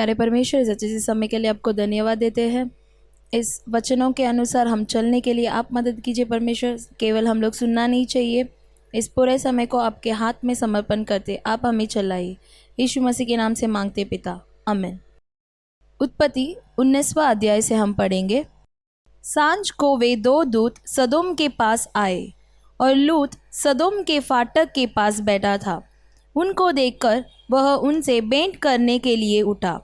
प्यारे परमेश्वर, इस अच्छे से समय के लिए आपको धन्यवाद देते हैं। इस वचनों के अनुसार हम चलने के लिए आप मदद कीजिए परमेश्वर। केवल हम लोग सुनना नहीं चाहिए, इस पूरे समय को आपके हाथ में समर्पण करते आप हमें चलाइए। यीशु मसीह के नाम से मांगते पिता, आमीन। उत्पत्ति 19वां अध्याय से हम पढ़ेंगे। सांझ को वे दो दूत सदोम के पास आए और लूत सदोम के फाटक के पास बैठा था। उनको देखकर वह उनसे भेंट करने के लिए उठा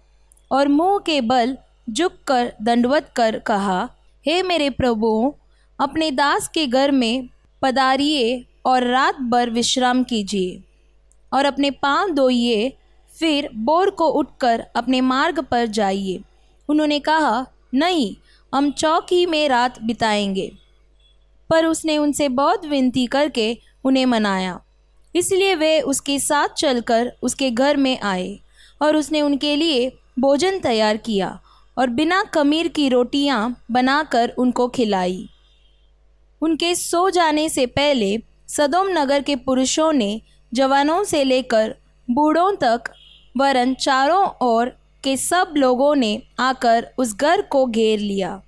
और मुंह के बल झुककर दंडवत कर कहा, हे मेरे प्रभुओं, अपने दास के घर में पधारिए और रात भर विश्राम कीजिए और अपने पांव धोइए, फिर भोर को उठकर अपने मार्ग पर जाइए। उन्होंने कहा, नहीं, हम चौकी में रात बिताएंगे। पर उसने उनसे बहुत विनती करके उन्हें मनाया, इसलिए वे उसके साथ चलकर उसके घर में आए और उसने उनके लिए भोजन तैयार किया और बिना खमीर की रोटियां बनाकर उनको खिलाई। उनके सो जाने से पहले सदोम नगर के पुरुषों ने जवानों से लेकर बूढ़ों तक वरन चारों ओर के सब लोगों ने आकर उस घर को घेर लिया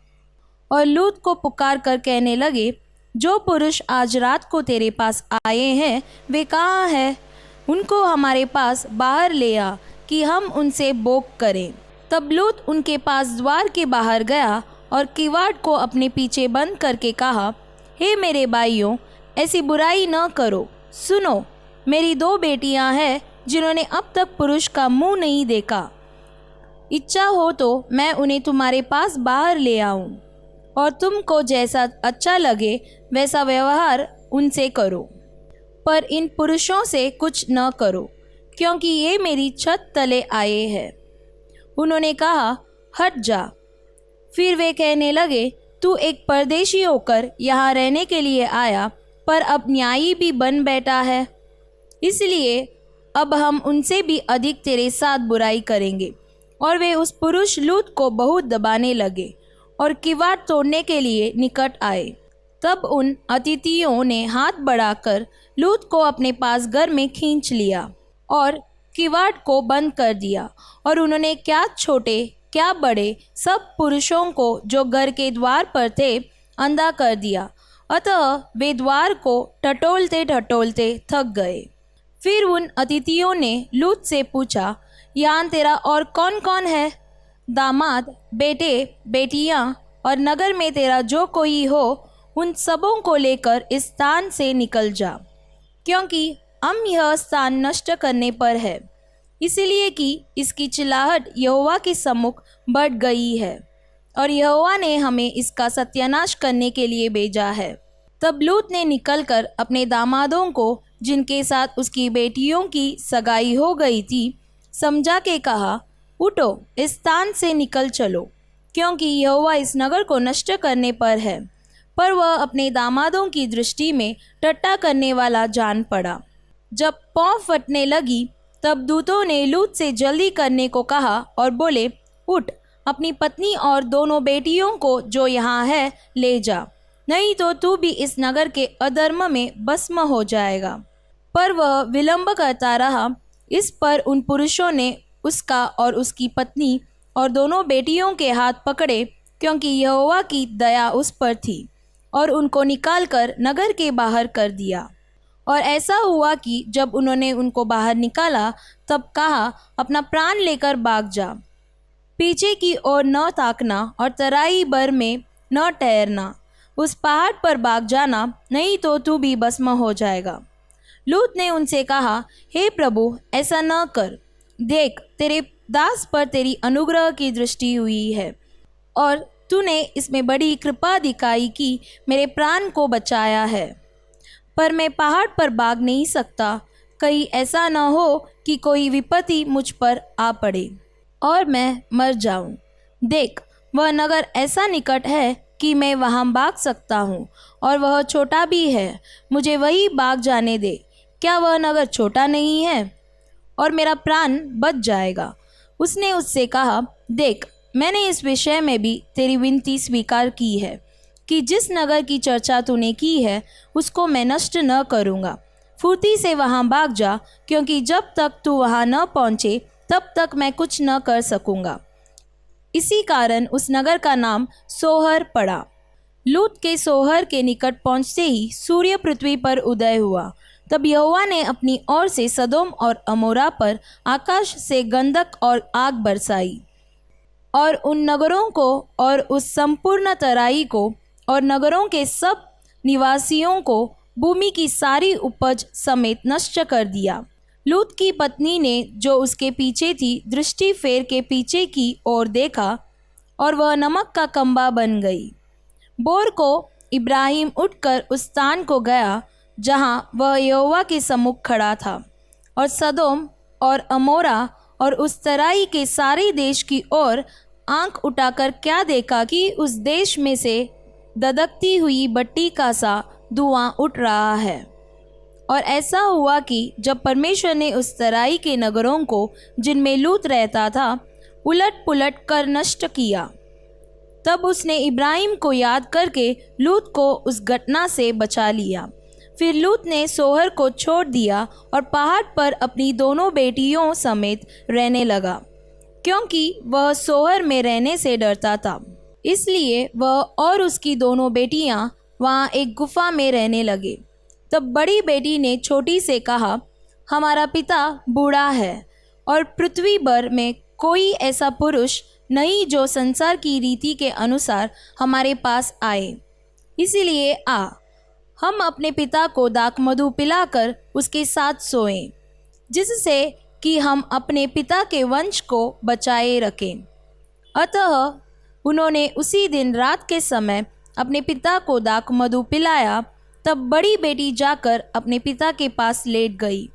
और लूत को पुकार कर कहने लगे, जो पुरुष आज रात को तेरे पास आए हैं वे कहाँ हैं? उनको हमारे पास बाहर ले आ कि हम उनसे भोग करें। तब लूत उनके पास द्वार के बाहर गया और किवाड़ को अपने पीछे बंद करके कहा, हे मेरे भाइयों, ऐसी बुराई न करो। सुनो, मेरी 2 बेटियां हैं जिन्होंने अब तक पुरुष का मुंह नहीं देखा। इच्छा हो तो मैं उन्हें तुम्हारे पास बाहर ले आऊं और तुमको जैसा अच्छा लगे वैसा व्यवहार उनसे करो, पर इन पुरुषों से कुछ न करो, क्योंकि ये मेरी छत तले आए हैं। उन्होंने कहा, हट जा। फिर वे कहने लगे, तू एक परदेशी होकर यहाँ रहने के लिए आया, पर अब न्यायी भी बन बैठा है। इसलिए अब हम उनसे भी अधिक तेरे साथ बुराई करेंगे। और वे उस पुरुष लूत को बहुत दबाने लगे और किवाड़ तोड़ने के लिए निकट आए। तब उन अतिथियों ने हाथ बढ़ाकर लूत को अपने पास घर में खींच लिया और किवाड़ को बंद कर दिया। और उन्होंने क्या छोटे क्या बड़े सब पुरुषों को जो घर के द्वार पर थे अंधा कर दिया। अतः वे द्वार को टटोलते टटोलते थक गए। फिर उन अतिथियों ने लूत से पूछा, यहाँ तेरा और कौन कौन है? दामाद, बेटे, बेटियां और नगर में तेरा जो कोई हो, उन सबों को लेकर इस स्थान से निकल जा, क्योंकि हम यह स्थान नष्ट करने पर है, इसलिए कि इसकी चिल्लाहट यहोवा के सम्मुख बढ़ गई है और यहोवा ने हमें इसका सत्यानाश करने के लिए भेजा है। तब लूत ने निकलकर अपने दामादों को, जिनके साथ उसकी बेटियों की सगाई हो गई थी, समझा के कहा, उठो, इस स्थान से निकल चलो, क्योंकि यहोवा इस नगर को नष्ट करने पर है। पर वह अपने दामादों की दृष्टि में टट्टा करने वाला जान पड़ा। जब पौ फटने लगी, तब दूतों ने लूत से जल्दी करने को कहा और बोले, उठ, अपनी पत्नी और दोनों बेटियों को जो यहाँ है ले जा, नहीं तो तू भी इस नगर के अधर्म में भस्म हो जाएगा। पर वह विलंब करता रहा। इस पर उन पुरुषों ने उसका और उसकी पत्नी और दोनों बेटियों के हाथ पकड़े, क्योंकि यहोवा की दया उस पर थी, और उनको निकालकर नगर के बाहर कर दिया। और ऐसा हुआ कि जब उन्होंने उनको बाहर निकाला, तब कहा, अपना प्राण लेकर भाग जा, पीछे की ओर न ताकना और तराई भर में न ठहरना, उस पहाड़ पर भाग जाना, नहीं तो तू भी भस्म हो जाएगा। लूत ने उनसे कहा, हे प्रभु, ऐसा न कर। देख, तेरे दास पर तेरी अनुग्रह की दृष्टि हुई है और तूने इसमें बड़ी कृपा दिखाई कि मेरे प्राण को बचाया है। पर मैं पहाड़ पर भाग नहीं सकता, कहीं ऐसा न हो कि कोई विपत्ति मुझ पर आ पड़े और मैं मर जाऊं। देख, वह नगर ऐसा निकट है कि मैं वहां भाग सकता हूं, और वह छोटा भी है, मुझे वही भाग जाने दे। क्या वह नगर छोटा नहीं है? और मेरा प्राण बच जाएगा। उसने उससे कहा, देख, मैंने इस विषय में भी तेरी विनती स्वीकार की है कि जिस नगर की चर्चा तूने की है उसको मैं नष्ट न करूँगा। फुर्ती से वहाँ भाग जा, क्योंकि जब तक तू वहाँ न पहुँचे तब तक मैं कुछ न कर सकूँगा। इसी कारण उस नगर का नाम सोहर पड़ा। लूत के सोहर के निकट पहुँचते ही सूर्य पृथ्वी पर उदय हुआ। तब यहोवा ने अपनी ओर से सदोम और अमोरा पर आकाश से गंधक और आग बरसाई और उन नगरों को और उस संपूर्ण तराई को और नगरों के सब निवासियों को भूमि की सारी उपज समेत नष्ट कर दिया। लूत की पत्नी ने जो उसके पीछे थी दृष्टि फेर के पीछे की ओर देखा और वह नमक का कम्बा बन गई। बोर को इब्राहिम उठकर उस स्थान को गया जहाँ वह यहोवा के सम्मुख खड़ा था, और सदोम और अमोरा और उस तराई के सारे देश की ओर आंख उठाकर क्या देखा कि उस देश में से ददकती हुई भट्टी का सा धुआं उठ रहा है। और ऐसा हुआ कि जब परमेश्वर ने उस तराई के नगरों को जिनमें लूत रहता था उलट पुलट कर नष्ट किया, तब उसने इब्राहिम को याद करके लूत को उस घटना से बचा लिया। फिर लूत ने सोहर को छोड़ दिया और पहाड़ पर अपनी दोनों बेटियों समेत रहने लगा, क्योंकि वह सोहर में रहने से डरता था। इसलिए वह और उसकी दोनों बेटियां वहाँ एक गुफा में रहने लगे। तब बड़ी बेटी ने छोटी से कहा, हमारा पिता बूढ़ा है और पृथ्वी भर में कोई ऐसा पुरुष नहीं जो संसार की रीति के अनुसार हमारे पास आए। इसीलिए आ, हम अपने पिता को दाखमधु पिलाकर उसके साथ सोएं, जिससे कि हम अपने पिता के वंश को बचाए रखें। अतः उन्होंने उसी दिन रात के समय अपने पिता को दाखमधु पिलाया। तब बड़ी बेटी जाकर अपने पिता के पास लेट गई,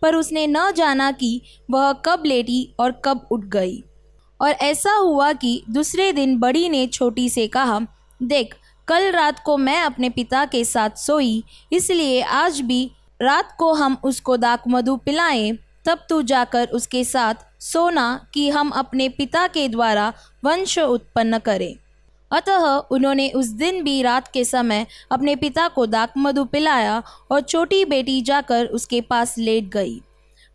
पर उसने न जाना कि वह कब लेटी और कब उठ गई। और ऐसा हुआ कि दूसरे दिन बड़ी ने छोटी से कहा, देख, कल रात को मैं अपने पिता के साथ सोई, इसलिए आज भी रात को हम उसको दाखमधु पिलाएं, तब तू जाकर उसके साथ सोना कि हम अपने पिता के द्वारा वंश उत्पन्न करें। अतः उन्होंने उस दिन भी रात के समय अपने पिता को दाखमधु पिलाया और छोटी बेटी जाकर उसके पास लेट गई,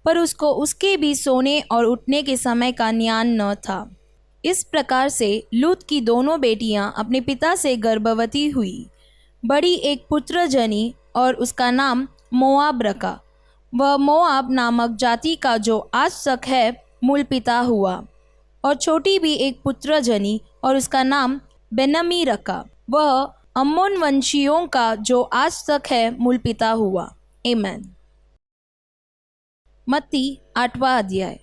पर उसको उसके भी सोने और उठने के समय का ज्ञान न था। इस प्रकार से लूत की दोनों बेटियां अपने पिता से गर्भवती हुई। बड़ी एक पुत्र जनी और उसका नाम मोआब रखा। वह मोआब नामक जाति का जो आज तक है मूल पिता हुआ। और छोटी भी एक पुत्र जनी और उसका नाम बेनमी रखा। वह अम्मोन वंशियों का जो आज तक है मूल पिता हुआ। आमीन। मत्ती 8वां अध्याय।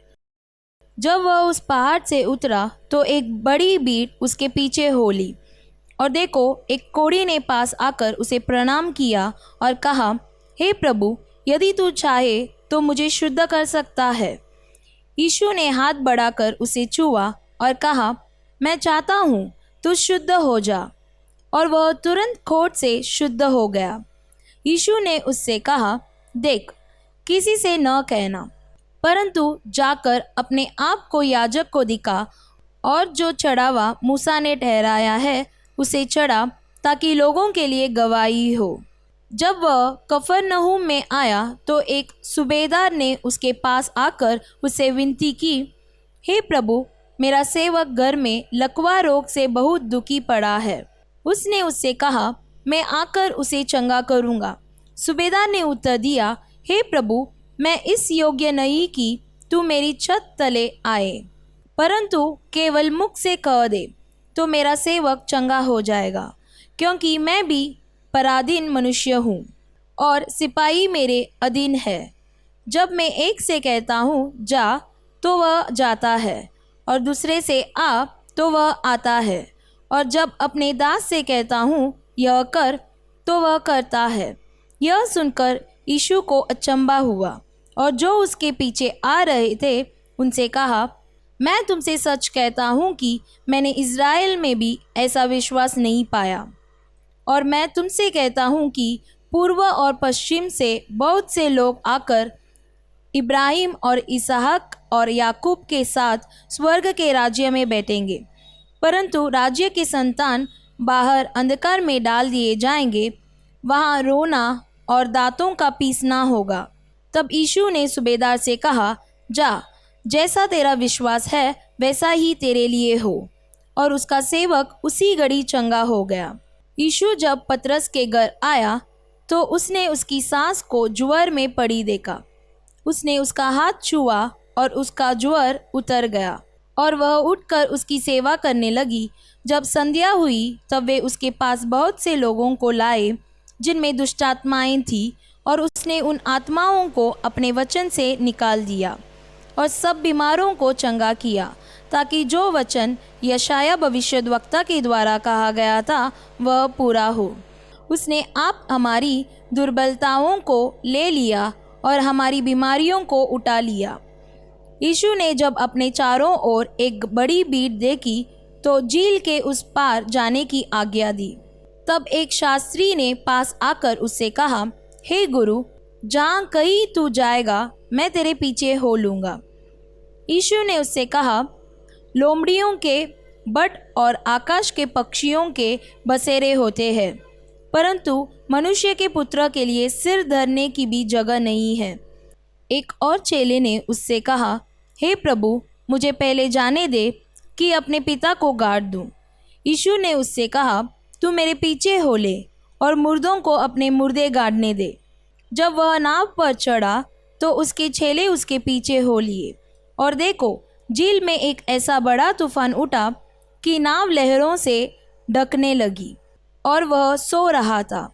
जब वह उस पहाड़ से उतरा तो एक बड़ी भीड़ उसके पीछे हो ली, और देखो, एक कोढ़ी ने पास आकर उसे प्रणाम किया और कहा, हे प्रभु, यदि तू चाहे तो मुझे शुद्ध कर सकता है। यीशु ने हाथ बढ़ाकर उसे छुआ और कहा, मैं चाहता हूँ, तू शुद्ध हो जा। और वह तुरंत खोट से शुद्ध हो गया। यीशु ने उससे कहा, देख, किसी से न कहना, परंतु जाकर अपने आप को याजक को दिखा और जो चढ़ावा मूसा ने ठहराया है उसे चढ़ा, ताकि लोगों के लिए गवाही हो। जब वह कफरनहूम में आया तो एक सूबेदार ने उसके पास आकर उससे विनती की, हे प्रभु, मेरा सेवक घर में लकवा रोग से बहुत दुखी पड़ा है। उसने उससे कहा, मैं आकर उसे चंगा करूँगा। सूबेदार ने उत्तर दिया, हे प्रभु, मैं इस योग्य नहीं कि तू मेरी छत तले आए, परंतु केवल मुख से कह दे तो मेरा सेवक चंगा हो जाएगा, क्योंकि मैं भी पराधीन मनुष्य हूँ और सिपाही मेरे अधीन है। जब मैं एक से कहता हूँ जा, तो वह जाता है, और दूसरे से आ, तो वह आता है, और जब अपने दास से कहता हूँ यह कर, तो वह करता है। यह सुनकर यीशु को अचंभा हुआ, और जो उसके पीछे आ रहे थे उनसे कहा, मैं तुमसे सच कहता हूँ कि मैंने इज़राइल में भी ऐसा विश्वास नहीं पाया। और मैं तुमसे कहता हूँ कि पूर्व और पश्चिम से बहुत से लोग आकर इब्राहिम और इसहाक और याकूब के साथ स्वर्ग के राज्य में बैठेंगे, परंतु राज्य के संतान बाहर अंधकार में डाल दिए जाएंगे, वहाँ रोना और दांतों का पीसना होगा। तब यीशु ने सूबेदार से कहा, जा, जैसा तेरा विश्वास है वैसा ही तेरे लिए हो। और उसका सेवक उसी घड़ी चंगा हो गया। यीशु जब पतरस के घर आया तो उसने उसकी सास को ज्वर में पड़ी देखा। उसने उसका हाथ छुआ और उसका ज्वर उतर गया और वह उठकर उसकी सेवा करने लगी। जब संध्या हुई तब वे उसके पास बहुत से लोगों को लाए जिनमें दुष्टात्माएं थीं, और उसने उन आत्माओं को अपने वचन से निकाल दिया और सब बीमारों को चंगा किया, ताकि जो वचन यशाया भविष्यद्वक्ता के द्वारा कहा गया था वह पूरा हो। उसने आप हमारी दुर्बलताओं को ले लिया और हमारी बीमारियों को उठा लिया। यीशु ने जब अपने चारों ओर एक बड़ी भीड़ देखी तो झील के उस पार जाने की आज्ञा दी। तब एक शास्त्री ने पास आकर उससे कहा, हे गुरु, जहाँ कहीं तू जाएगा मैं तेरे पीछे हो लूँगा। यीशु ने उससे कहा, लोमड़ियों के बट और आकाश के पक्षियों के बसेरे होते हैं, परंतु मनुष्य के पुत्र के लिए सिर धरने की भी जगह नहीं है। एक और चेले ने उससे कहा, हे प्रभु, मुझे पहले जाने दे कि अपने पिता को गाड़ दूं। यीशु ने उससे कहा, तू मेरे पीछे हो ले और मुर्दों को अपने मुर्दे गाड़ने दे। जब वह नाव पर चढ़ा तो उसके चेले उसके पीछे हो लिए, और देखो, झील में एक ऐसा बड़ा तूफान उठा कि नाव लहरों से ढकने लगी और वह सो रहा था।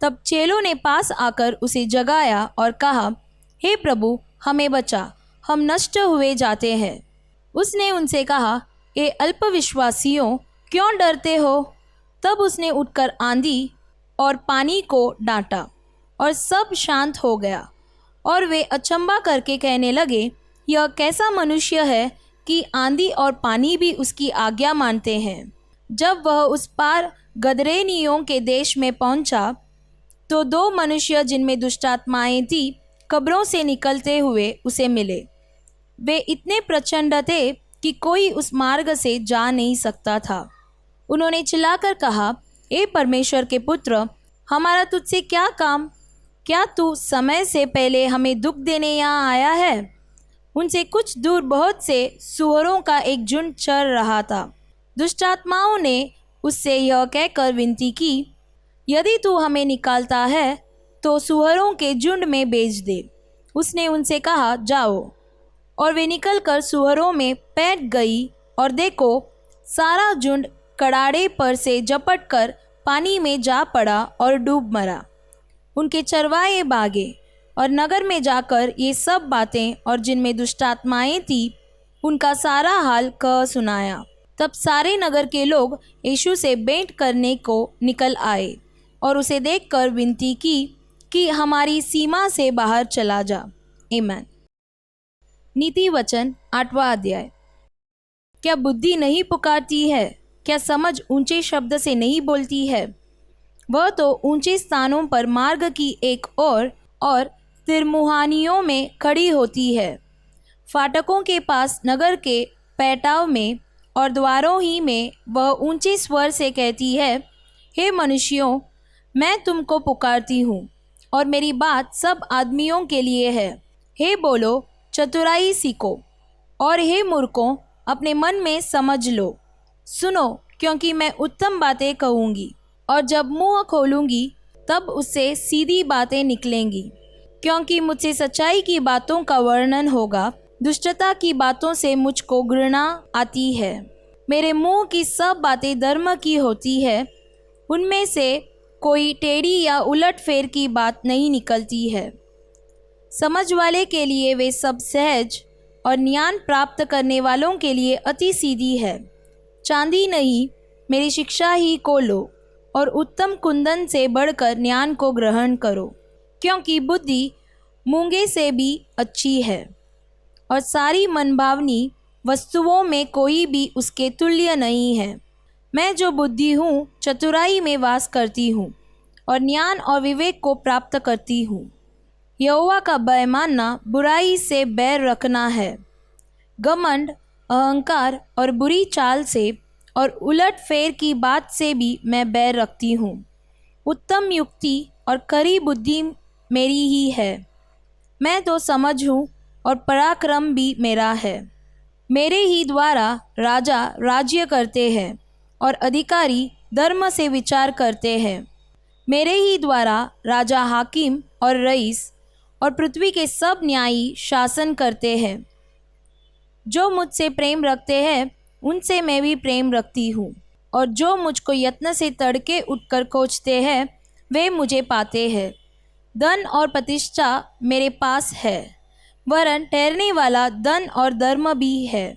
तब चेलों ने पास आकर उसे जगाया और कहा, हे प्रभु, हमें बचा, हम नष्ट हुए जाते हैं। उसने उनसे कहा, ए अल्पविश्वासियों, क्यों डरते हो? तब उसने उठकर आंधी और पानी को डांटा और सब शांत हो गया, और वे अचंभा करके कहने लगे, यह कैसा मनुष्य है कि आंधी और पानी भी उसकी आज्ञा मानते हैं। जब वह उस पार गदरेनियों के देश में पहुंचा तो दो मनुष्य जिनमें दुष्टात्माएं थी कब्रों से निकलते हुए उसे मिले। वे इतने प्रचंड थे कि कोई उस मार्ग से जा नहीं सकता था। उन्होंने चिल्लाकर कहा, ए परमेश्वर के पुत्र, हमारा तुझसे क्या काम? क्या तू समय से पहले हमें दुख देने यहाँ आया है? उनसे कुछ दूर बहुत से सूअरों का एक झुंड चर रहा था। दुष्टात्माओं ने उससे यह कहकर विनती की, यदि तू हमें निकालता है तो सूअरों के झुंड में भेज दे। उसने उनसे कहा, जाओ। और वे निकलकर सूअरों में पैठ गई, और देखो, सारा झुंड कड़ाड़े पर से झपटकर पानी में जा पड़ा और डूब मरा। उनके चरवाहे भागे और नगर में जाकर ये सब बातें और जिनमें दुष्टात्माएं थी उनका सारा हाल कह सुनाया। तब सारे नगर के लोग यीशु से भेंट करने को निकल आए और उसे देखकर विनती की कि हमारी सीमा से बाहर चला जा। आमीन। नीति वचन 8वां अध्याय। क्या बुद्धि नहीं पुकारती है? क्या समझ ऊंचे शब्द से नहीं बोलती है? वह तो ऊंचे स्थानों पर मार्ग की एक और तिरमुहानियों में खड़ी होती है। फाटकों के पास नगर के पैटाव में और द्वारों ही में वह ऊंचे स्वर से कहती है, हे मनुष्यों, मैं तुमको पुकारती हूँ और मेरी बात सब आदमियों के लिए है। हे बोलो, चतुराई सीखो, और हे मूर्खों, अपने मन में समझ लो। सुनो, क्योंकि मैं उत्तम बातें कहूँगी, और जब मुँह खोलूँगी तब उससे सीधी बातें निकलेंगी। क्योंकि मुझसे सच्चाई की बातों का वर्णन होगा, दुष्टता की बातों से मुझको घृणा आती है। मेरे मुंह की सब बातें धर्म की होती है, उनमें से कोई टेढ़ी या उलट फेर की बात नहीं निकलती है। समझ वाले के लिए वे सब सहज, और ज्ञान प्राप्त करने वालों के लिए अति सीधी है। चांदी नहीं, मेरी शिक्षा ही को लो, और उत्तम कुंदन से बढ़कर ज्ञान को ग्रहण करो। क्योंकि बुद्धि मूंगे से भी अच्छी है, और सारी मनभावनी वस्तुओं में कोई भी उसके तुल्य नहीं है। मैं जो बुद्धि हूँ, चतुराई में वास करती हूँ, और ज्ञान और विवेक को प्राप्त करती हूँ। यहोवा का भय मानना बुराई से बैर रखना है। घमंड, अहंकार और बुरी चाल से और उलट फेर की बात से भी मैं बैर रखती हूँ। उत्तम युक्ति और खरी बुद्धि मेरी ही है। मैं तो समझ हूँ और पराक्रम भी मेरा है। मेरे ही द्वारा राजा राज्य करते हैं और अधिकारी धर्म से विचार करते हैं। मेरे ही द्वारा राजा हाकिम और रईस और पृथ्वी के सब न्यायी शासन करते हैं। जो मुझसे प्रेम रखते हैं उनसे मैं भी प्रेम रखती हूँ, और जो मुझको यत्न से तड़के उठकर खोजते हैं वे मुझे पाते हैं। धन और प्रतिष्ठा मेरे पास है, वरन ठहरने वाला धन और धर्म भी है।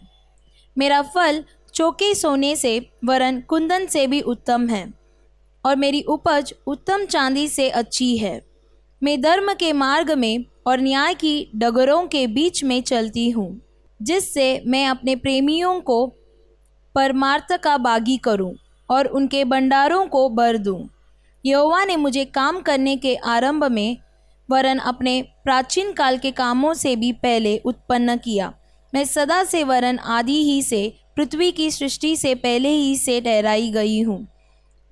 मेरा फल चौके सोने से वरन कुंदन से भी उत्तम है, और मेरी उपज उत्तम चांदी से अच्छी है। मैं धर्म के मार्ग में और न्याय की डगरों के बीच में चलती हूँ, जिससे मैं अपने प्रेमियों को परमार्थ का बागी करूँ और उनके भंडारों को भर दूँ। यहोवा ने मुझे काम करने के आरंभ में वरन अपने प्राचीन काल के कामों से भी पहले उत्पन्न किया। मैं सदा से वरन आदि ही से पृथ्वी की सृष्टि से पहले ही से ठहराई गई हूँ।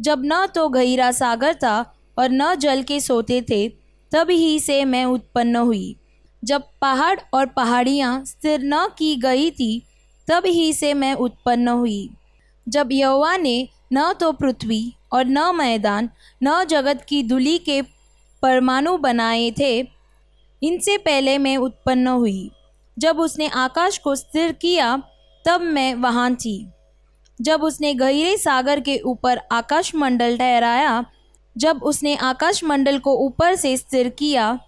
जब न तो गहीरा सागर था और न जल के सोते थे, तब ही से मैं उत्पन्न हुई। जब पहाड़ और पहाड़ियाँ स्थिर न की गई थी, तब ही से मैं उत्पन्न हुई। जब यहोवा ने न तो पृथ्वी और न मैदान न जगत की धूलि के परमाणु बनाए थे, इनसे पहले मैं उत्पन्न हुई। जब उसने आकाश को स्थिर किया, तब मैं वहाँ थी। जब उसने गहरे सागर के ऊपर आकाश मंडल ठहराया, जब उसने आकाश मंडल को ऊपर से स्थिर किया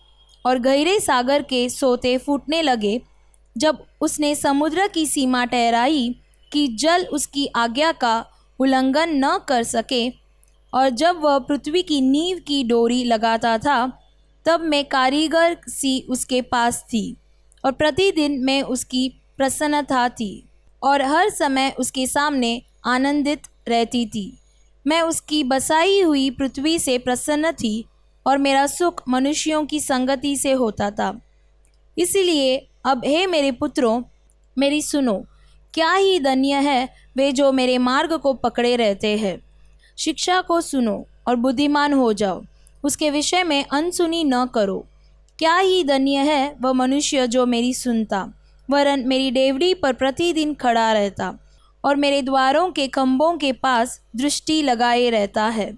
और गहरे सागर के सोते फूटने लगे, जब उसने समुद्र की सीमा ठहराई कि जल उसकी आज्ञा का उल्लंघन न कर सके, और जब वह पृथ्वी की नींव की डोरी लगाता था, तब मैं कारीगर सी उसके पास थी, और प्रतिदिन मैं उसकी प्रसन्नता थी और हर समय उसके सामने आनंदित रहती थी। मैं उसकी बसाई हुई पृथ्वी से प्रसन्न थी, और मेरा सुख मनुष्यों की संगति से होता था। इसलिए अब हे मेरे पुत्रों, मेरी सुनो। क्या ही धन्य है वे जो मेरे मार्ग को पकड़े रहते हैं। शिक्षा को सुनो और बुद्धिमान हो जाओ, उसके विषय में अनसुनी न करो। क्या ही धन्य है वह मनुष्य जो मेरी सुनता, वरन मेरी डेवढ़ी पर प्रतिदिन खड़ा रहता और मेरे द्वारों के खंभों के पास दृष्टि लगाए रहता है।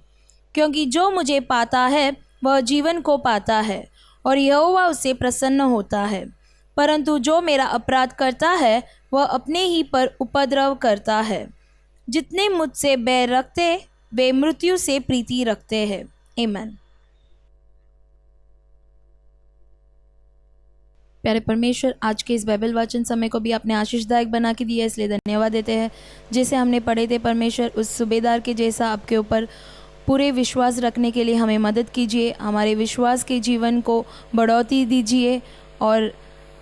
क्योंकि जो मुझे पाता है वह जीवन को पाता है, और यहोवा उससे प्रसन्न होता है। परंतु जो मेरा अपराध करता है वह अपने ही पर उपद्रव करता है। जितने मुझसे बैर रखते वे मृत्यु से प्रीति रखते हैं। आमीन। प्यारे परमेश्वर, आज के इस बाइबल वाचन समय को भी आपने आशीषदायक बना के दिया, इसलिए धन्यवाद देते हैं। जैसे हमने पढ़े थे परमेश्वर, उस सूबेदार के जैसा आपके ऊपर पूरे विश्वास रखने के लिए हमें मदद कीजिए। हमारे विश्वास के जीवन को बढ़ोतरी दीजिए, और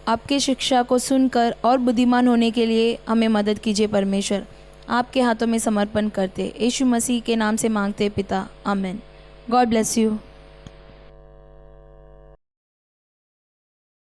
आपके शिक्षा को सुनकर और बुद्धिमान होने के लिए हमें मदद कीजिए। परमेश्वर, आपके हाथों में समर्पण करते यीशु मसीह के नाम से मांगते पिता, आमीन। God bless you.